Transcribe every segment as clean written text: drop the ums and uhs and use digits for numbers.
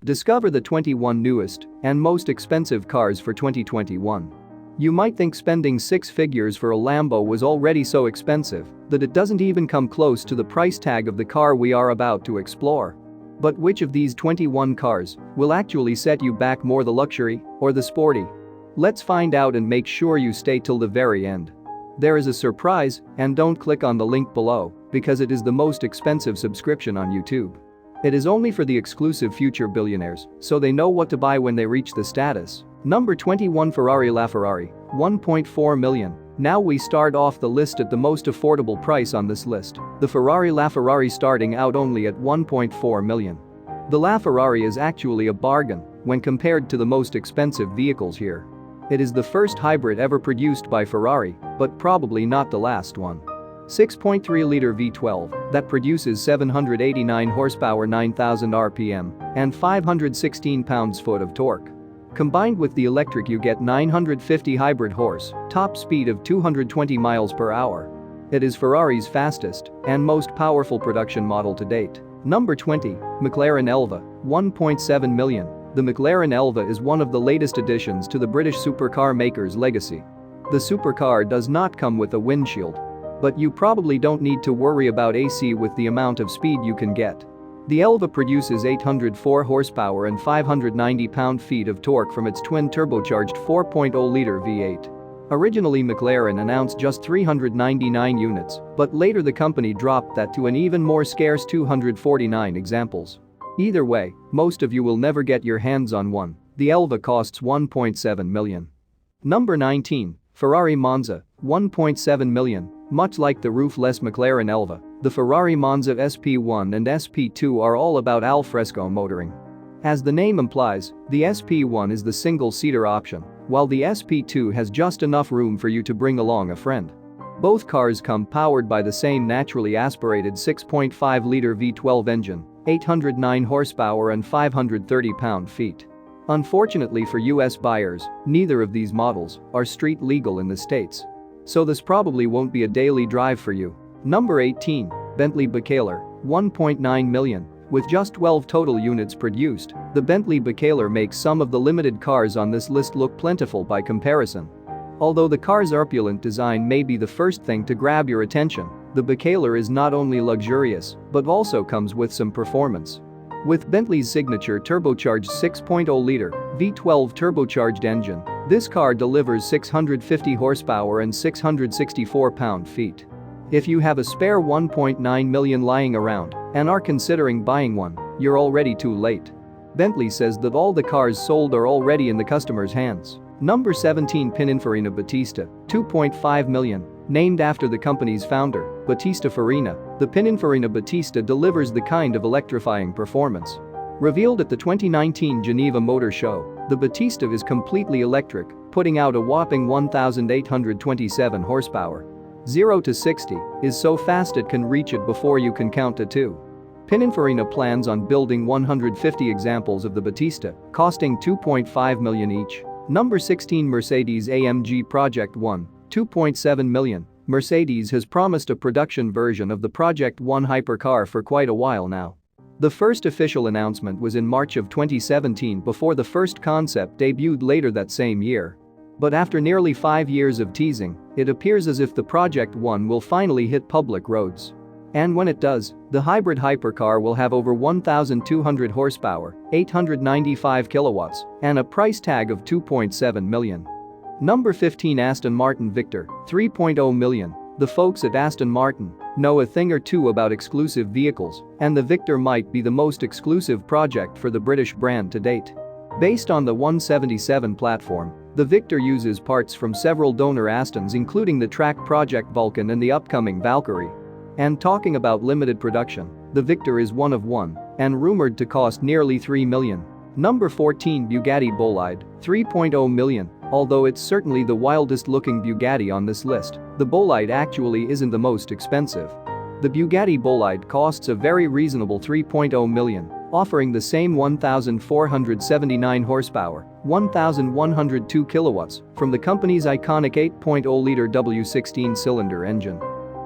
Discover the 21 newest and most expensive cars for 2021. You might think spending six figures for a Lambo was already so expensive that it doesn't even come close to the price tag of the car we are about to explore. But which of these 21 cars will actually set you back more, the luxury or the sporty? Let's find out, and make sure you stay till the very end. There is a surprise, and don't click on the link below because it is the most expensive subscription on YouTube. It is only for the exclusive future billionaires, so they know what to buy when they reach the status. Number 21, Ferrari LaFerrari, 1.4 million. Now we start off the list at the most affordable price on this list, the Ferrari LaFerrari, starting out only at 1.4 million. The LaFerrari is actually a bargain when compared to the most expensive vehicles here. It is the first hybrid ever produced by Ferrari, but probably not the last one. 6.3-liter V12 that produces 789 horsepower, 9,000 RPM, and 516 pounds-foot of torque. Combined with the electric, you get 950 hybrid horse, top speed of 220 miles per hour. It is Ferrari's fastest and most powerful production model to date. Number 20, McLaren Elva, 1.7 million. The McLaren Elva is one of the latest additions to the British supercar maker's legacy. The supercar does not come with a windshield, but you probably don't need to worry about AC with the amount of speed you can get. The Elva produces 804 horsepower and 590 pound-feet of torque from its twin turbocharged 4.0-liter V8. Originally, McLaren announced just 399 units, but later the company dropped that to an even more scarce 249 examples. Either way, most of you will never get your hands on one. The Elva costs 1.7 million. Number 19, Ferrari Monza, 1.7 million. Much like the roofless McLaren Elva, the Ferrari Monza SP1 and SP2 are all about al fresco motoring. As the name implies, the SP1 is the single-seater option, while the SP2 has just enough room for you to bring along a friend. Both cars come powered by the same naturally aspirated 6.5-liter V12 engine, 809 horsepower and 530 pound-feet. Unfortunately for US buyers, neither of these models are street legal in the States, so this probably won't be a daily drive for you. Number 18, Bentley Bacalar, 1.9 million. With just 12 total units produced, the Bentley Bacalar makes some of the limited cars on this list look plentiful by comparison. Although the car's opulent design may be the first thing to grab your attention, the Bacalar is not only luxurious but also comes with some performance. With Bentley's signature turbocharged 6.0-liter V12 turbocharged engine, this car delivers 650 horsepower and 664 pound-feet. If you have a spare 1.9 million lying around and are considering buying one, you're already too late. Bentley says that all the cars sold are already in the customer's hands. Number 17, Pininfarina Battista, 2.5 million. Named after the company's founder, Battista Farina, the Pininfarina Battista delivers the kind of electrifying performance. Revealed at the 2019 Geneva Motor Show, the Battista is completely electric, putting out a whopping 1,827 horsepower. 0 to 60 is so fast it can reach it before you can count to 2. Pininfarina plans on building 150 examples of the Battista, costing 2.5 million each. Number 16, Mercedes-AMG Project One, 2.7 million. Mercedes has promised a production version of the Project One hypercar for quite a while now. The first official announcement was in March of 2017 before the first concept debuted later that same year. But after nearly 5 years of teasing, it appears as if the Project One will finally hit public roads. And when it does, the hybrid hypercar will have over 1,200 horsepower, 895 kilowatts, and a price tag of 2.7 million. Number 15, Aston Martin Victor, 3.0 million. The folks at Aston Martin know a thing or two about exclusive vehicles, and the Victor might be the most exclusive project for the British brand to date. Based on the 177 platform, the Victor uses parts from several donor Astons, including the track Project Vulcan and the upcoming Valkyrie. And talking about limited production, the Victor is one of one and rumored to cost nearly 3 million. Number 14, Bugatti Bolide, 3.0 million. Although it's certainly the wildest looking Bugatti on this list, the Bolide actually isn't the most expensive. The Bugatti Bolide costs a very reasonable 3.0 million, offering the same 1,479 horsepower, 1,102 kilowatts from the company's iconic 8.0-liter W16-cylinder engine.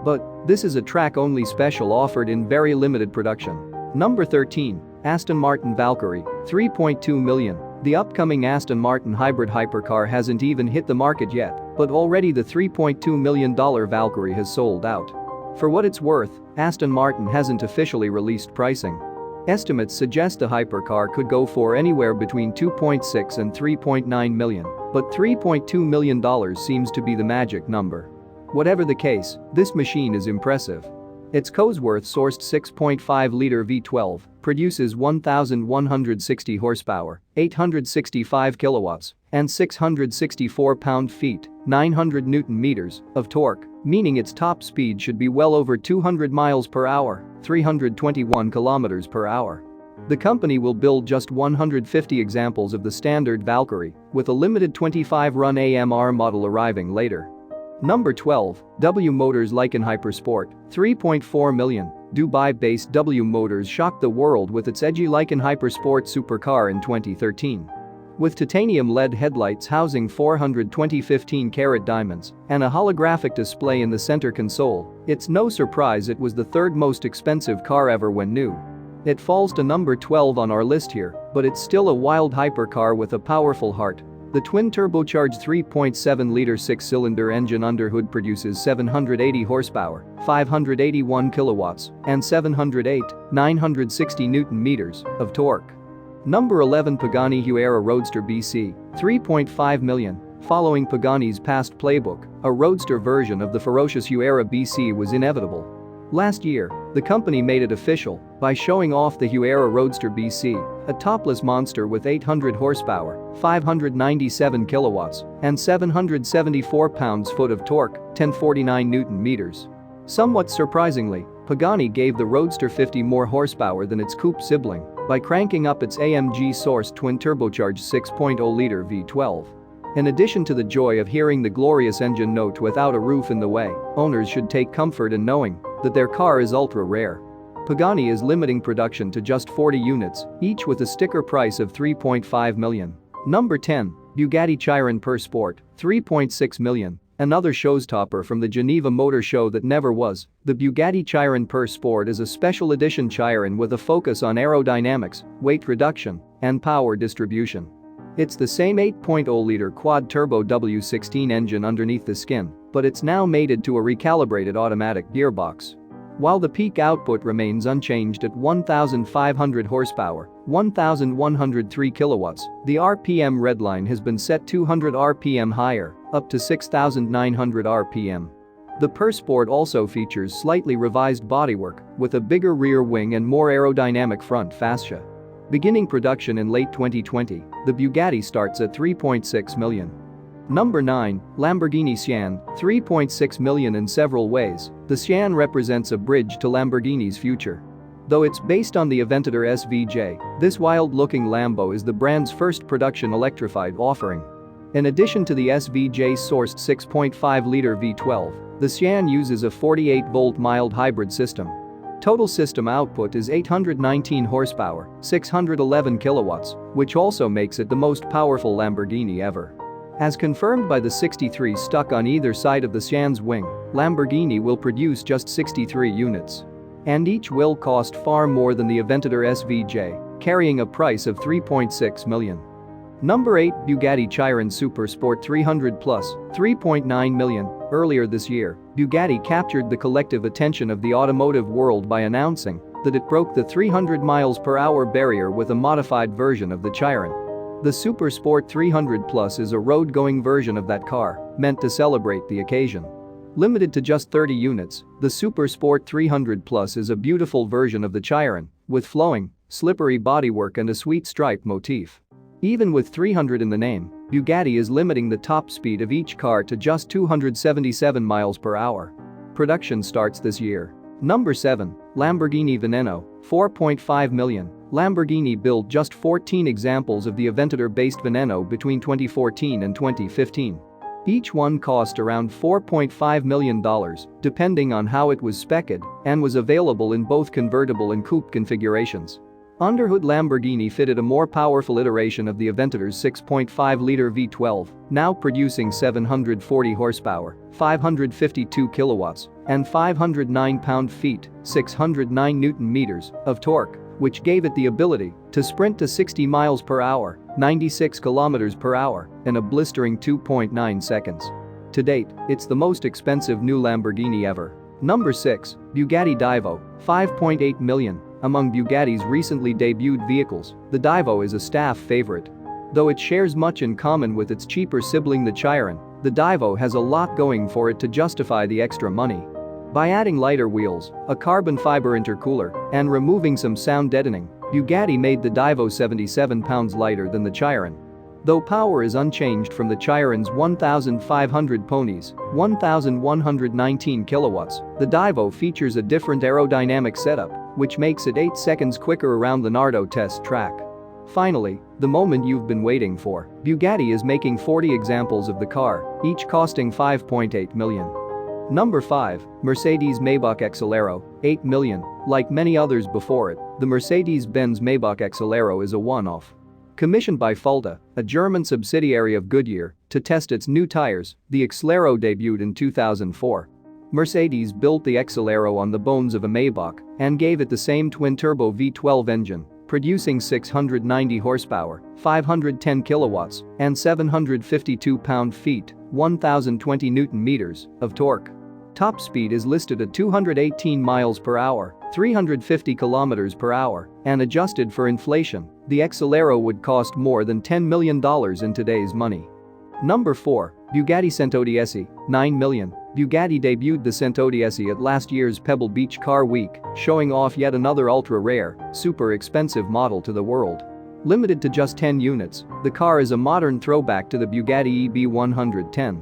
But this is a track-only special offered in very limited production. Number 13, Aston Martin Valkyrie, 3.2 million. The upcoming Aston Martin hybrid hypercar hasn't even hit the market yet, but already the $3.2 million Valkyrie has sold out. For what it's worth, Aston Martin hasn't officially released pricing. Estimates suggest the hypercar could go for anywhere between 2.6 and 3.9 million, but $3.2 million seems to be the magic number. Whatever the case, this machine is impressive. Its Cosworth-sourced 6.5-liter V12 produces 1,160 horsepower, 865 kilowatts, and 664 pound-feet, 900 newton-meters, of torque, meaning its top speed should be well over 200 miles per hour, 321 kilometers per hour. The company will build just 150 examples of the standard Valkyrie, with a limited 25-run AMR model arriving later. Number 12, W Motors Lykan Hypersport, 3.4 million. Dubai-based W Motors shocked the world with its edgy Lykan Hypersport supercar in 2013. With titanium LED headlights housing 420 15-carat diamonds and a holographic display in the center console, it's no surprise it was the third most expensive car ever when new. It falls to number 12 on our list here, but it's still a wild hypercar with a powerful heart. The twin-turbocharged 3.7-liter six-cylinder engine underhood produces 780 horsepower, 581 kilowatts, and 960 newton-meters of torque. Number 11, Pagani Huayra Roadster BC, 3.5 million. Following Pagani's past playbook, a roadster version of the ferocious Huayra BC was inevitable. Last year, the company made it official by showing off the Huayra Roadster BC, a topless monster with 800 horsepower, 597 kilowatts, and 774 pounds-foot of torque, 1049 newton-meters. Somewhat surprisingly, Pagani gave the Roadster 50 more horsepower than its coupe sibling by cranking up its AMG-sourced twin-turbocharged 6.0-liter V12. In addition to the joy of hearing the glorious engine note without a roof in the way, owners should take comfort in knowing that their car is ultra-rare. Pagani is limiting production to just 40 units, each with a sticker price of 3.5 million. Number 10, Bugatti Chiron Per Sport, 3.6 million. Another showstopper from the Geneva Motor Show that never was, the Bugatti Chiron Per Sport is a special edition Chiron with a focus on aerodynamics, weight reduction, and power distribution. It's the same 8.0-liter quad-turbo W16 engine underneath the skin, but it's now mated to a recalibrated automatic gearbox. While the peak output remains unchanged at 1,500 horsepower, 1,103 kilowatts, the RPM redline has been set 200 RPM higher, up to 6,900 RPM. The Per Sport also features slightly revised bodywork with a bigger rear wing and more aerodynamic front fascia. Beginning production in late 2020, the Bugatti starts at 3.6 million. Number 9, Lamborghini Sian, 3.6 million. In several ways, the Sian represents a bridge to Lamborghini's future. Though it's based on the Aventador SVJ, this wild-looking Lambo is the brand's first production electrified offering. In addition to the SVJ-sourced 6.5-liter V12, the Sian uses a 48-volt mild hybrid system. Total system output is 819 horsepower, 611 kilowatts, which also makes it the most powerful Lamborghini ever. As confirmed by the 63 stuck on either side of the Sian's wing, Lamborghini will produce just 63 units. And each will cost far more than the Aventador SVJ, carrying a price of 3.6 million. Number 8, Bugatti Chiron Super Sport 300 Plus, 3.9 million. Earlier this year, Bugatti captured the collective attention of the automotive world by announcing that it broke the 300 miles per hour barrier with a modified version of the Chiron. The Super Sport 300 Plus is a road-going version of that car, meant to celebrate the occasion. Limited to just 30 units, the Super Sport 300 Plus is a beautiful version of the Chiron, with flowing, slippery bodywork and a sweet stripe motif. Even with 300 in the name, Bugatti is limiting the top speed of each car to just 277 miles per hour. Production starts this year. Number 7, Lamborghini Veneno, 4.5 million. Lamborghini built just 14 examples of the Aventador-based Veneno between 2014 and 2015. Each one cost around $4.5 million, depending on how it was spec'd, and was available in both convertible and coupe configurations. Underhood Lamborghini fitted a more powerful iteration of the Aventador's 6.5-liter V12, now producing 740 horsepower, 552 kilowatts, and 509 pound-feet, 609 newton-meters, of torque, which gave it the ability to sprint to 60 miles per hour, 96 kilometers per hour, in a blistering 2.9 seconds. To date, it's the most expensive new Lamborghini ever. Number 6. Bugatti Divo, $5.8 million. Among Bugatti's recently debuted vehicles, the Divo is a staff favorite. Though it shares much in common with its cheaper sibling the Chiron, the Divo has a lot going for it to justify the extra money. By adding lighter wheels, a carbon fiber intercooler, and removing some sound deadening, Bugatti made the Divo 77 pounds lighter than the Chiron. Though power is unchanged from the Chiron's 1,500 ponies, 1,119 kilowatts, the Divo features a different aerodynamic setup, which makes it 8 seconds quicker around the Nardo test track. Finally, the moment you've been waiting for, Bugatti is making 40 examples of the car, each costing $5.8 million. Number 5. Mercedes-Maybach Exelero, $8 million. Like many others before it, the Mercedes-Benz Maybach Exelero is a one-off. Commissioned by Fulda, a German subsidiary of Goodyear, to test its new tires, the Exelero debuted in 2004. Mercedes built the Exelero on the bones of a Maybach and gave it the same twin-turbo V12 engine, producing 690 horsepower, 510 kilowatts, and 752 pound-feet, 1,020 newton-meters, of torque. Top speed is listed at 218 miles per hour, 350 kilometers per hour, and adjusted for inflation, the Exelero would cost more than $10 million in today's money. Number 4. Bugatti Centodieci, $9 million. Bugatti debuted the Centodieci at last year's Pebble Beach Car Week, showing off yet another ultra-rare, super expensive model to the world. Limited to just 10 units, the car is a modern throwback to the Bugatti EB110.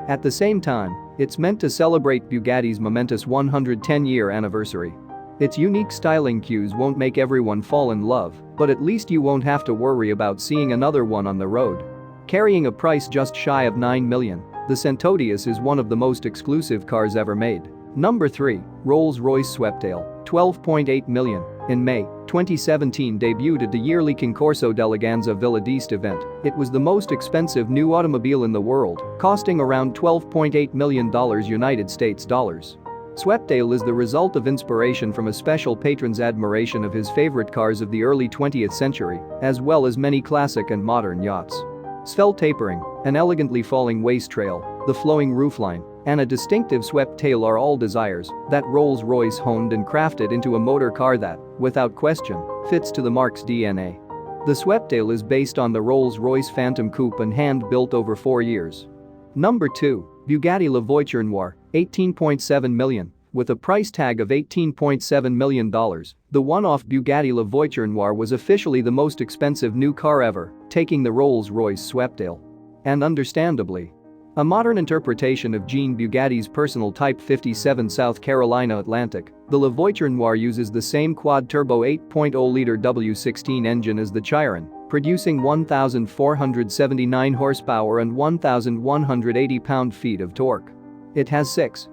At the same time, it's meant to celebrate Bugatti's momentous 110-year anniversary. Its unique styling cues won't make everyone fall in love, but at least you won't have to worry about seeing another one on the road. Carrying a price just shy of $9 million, the Centodieci is one of the most exclusive cars ever made. Number 3. Rolls-Royce Sweptail, $12.8 million. In May 2017 debuted at the yearly Concorso d'Eleganza Villa d'Este event. It was the most expensive new automobile in the world, costing around $12.8 million United States dollars. Sweptail is the result of inspiration from a special patron's admiration of his favorite cars of the early 20th century, as well as many classic and modern yachts. Svelte tapering, an elegantly falling waist trail, the flowing roofline, and a distinctive swept tail are all desires that Rolls-Royce honed and crafted into a motor car that, without question, fits to the marque's DNA. The Sweptail is based on the Rolls-Royce Phantom Coupe and hand-built over 4 years. Number 2. Bugatti La Voiture Noire, $18.7 million. With a price tag of $18.7 million, the one-off Bugatti La Voiture Noire was officially the most expensive new car ever, taking the Rolls-Royce Sweptail. And understandably, a modern interpretation of Jean Bugatti's personal Type 57 South Carolina Atlantic, the La Voiture Noire uses the same quad-turbo 8.0-liter W16 engine as the Chiron, producing 1,479 horsepower and 1,180 pound-feet of torque. It has 6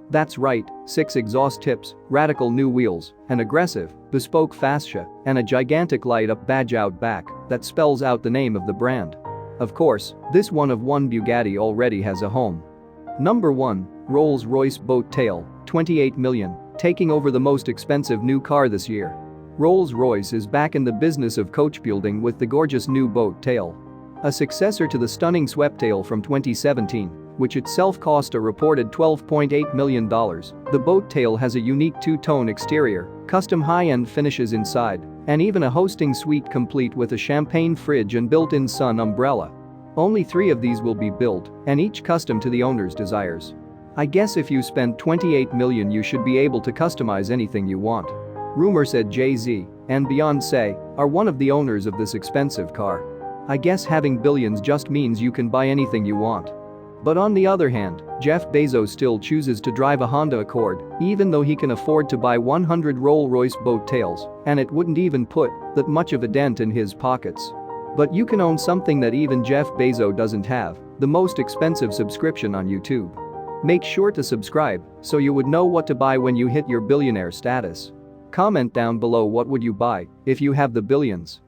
exhaust tips, radical new wheels, an aggressive, bespoke fascia, and a gigantic light-up badge out back that spells out the name of the brand. Of course, this one-of-one Bugatti already has a home. Number 1. Rolls-Royce Boat Tail, $28 million, taking over the most expensive new car this year. Rolls-Royce is back in the business of coach building with the gorgeous new Boat Tail. A successor to the stunning Sweptail from 2017, which itself cost a reported $12.8 million, the Boat Tail has a unique two-tone exterior, custom high-end finishes inside, and even a hosting suite complete with a champagne fridge and built-in sun umbrella. Only 3 of these will be built, and each custom to the owner's desires. I guess if you spend $28 million you should be able to customize anything you want. Rumor said Jay-Z and Beyoncé are one of the owners of this expensive car. I guess having billions just means you can buy anything you want. But on the other hand, Jeff Bezos still chooses to drive a Honda Accord, even though he can afford to buy 100 Rolls-Royce Boat Tails, and it wouldn't even put that much of a dent in his pockets. But you can own something that even Jeff Bezos doesn't have, the most expensive subscription on YouTube. Make sure to subscribe so you would know what to buy when you hit your billionaire status. Comment down below what would you buy if you have the billions.